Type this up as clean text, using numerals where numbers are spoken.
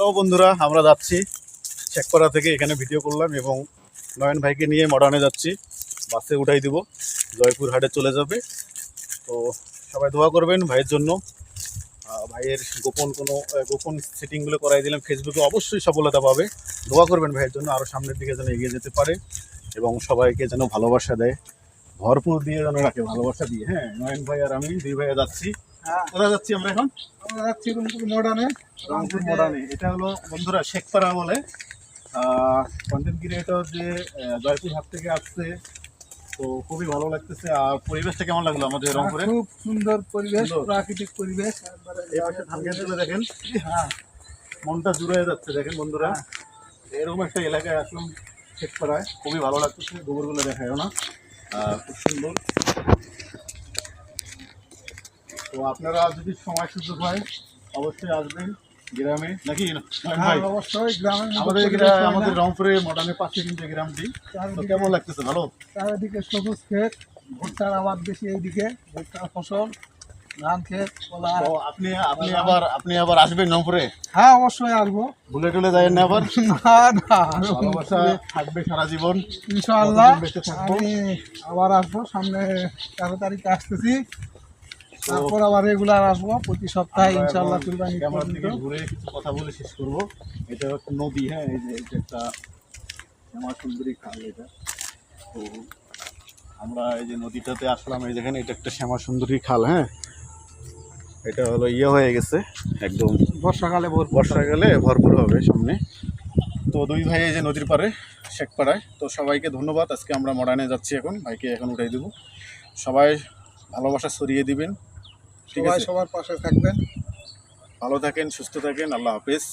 Hello বন্ধুরা, আমরা যাচ্ছি শেখপাড়া থেকে। এখানে ভিডিও করলাম এবং নয়ন ভাইকে নিয়ে মডার্নে যাচ্ছি। বাসে উঠাই দিব, জয়পুর হাটে চলে যাবে। তো সবাই দোয়া করবেন ভাইয়ের জন্য। ভাইয়ের গোপন সেটিংগুলো করাই দিলাম ফেসবুকে, অবশ্যই সফলতা পাবে। দোয়া করবেন ভাইয়ের জন্য, আরও সামনের দিকে যেন এগিয়ে যেতে পারে এবং সবাইকে যেন ভালোবাসা দেয়, ভরপুর দিয়ে যেন রাখে, ভালোবাসা দিয়ে। হ্যাঁ, নয়ন ভাই আর আমি দুই ভাইয়া যাচ্ছি। কোথায় যাচ্ছি আমরা এখন? আমরা যাচ্ছি রংপুর মডার্নে। রংপুর মডার্নে। এটা হলো বন্ধুরা শেখপাড়া বলে। কন্টেন্ট ক্রিয়েটর যে জয়পুর হাট থেকে আসছে, তো খুবই ভালো লাগতেছে। আর পরিবেশটা কেমন লাগলো আমাদের রংপুরে? খুব সুন্দর পরিবেশ, প্রাকৃতিক পরিবেশ। এই পাশে ধান গাছগুলো দেখেন, হ্যাঁ, মনটা জুড়ে যাচ্ছে। দেখেন বন্ধুরা, এরকম একটা এলাকায় আসলাম শেখপাড়ায়, খুবই ভালো লাগতেছে। গোবরগুলো দেখায় না, খুব সুন্দর। তো আপনারা যদি সময় সুযোগ হয় অবশ্যই আসবেন গ্রামে, নাকি ভাই? অবশ্যই গ্রামের আমাদের রংপুরে মডার্নের পাশে কিন্তু গ্রামটি। তো কেমন লাগতেছে? ভালো। চারিদিকে সবুজ ক্ষেত, ভুট্টার আবাদ বেশি এইদিকে, ভুট্টার ফসল, ধান ক্ষেত, কলা। তো আপনি আবার আসবেন রংপুরে? হ্যাঁ, অবশ্যই আসবো। ভুলে টুলে যায় না আবার? না না, ভালোবাসা থাকবে সারা জীবন ইনশাআল্লাহ। বেঁচে থাকবো। আমি আবার আসবো, সামনে 13 তারিখে আসতেছি। তারপর আবার রেগুলার আসবো প্রতি সপ্তাহে ইনশাআল্লাহ। কুরবানি ক্যামেরার দিকে পর্যন্ত ঘুরে কিছু কথা বলে শেষ করবো। এটা হচ্ছে নদী। হ্যাঁ, এই যে এটা একটা শ্যামা সুন্দরী খাল এটা। তো আমরা এই যে নদীটাতে আসলাম, এই যেখানে এটা একটা শ্যামা সুন্দরী খাল। হ্যাঁ, এটা হলো হয়ে গেছে একদম, বর্ষাকালে ভরপুর হবে সামনে। তো দুই ভাই এই যে নদীর পাড়ে শেখপাড়ায়। তো সবাইকে ধন্যবাদ। আজকে আমরা মডার্নে যাচ্ছি, এখন ভাইকে এখন উঠাই দেবো। সবাই ভালোবাসা ছড়িয়ে দিবেন, ঠিক সবাই আছে? সবার পাশে থাকবেন। ভালো থাকেন, সুস্থ থাকেন। আল্লাহ হাফেজ।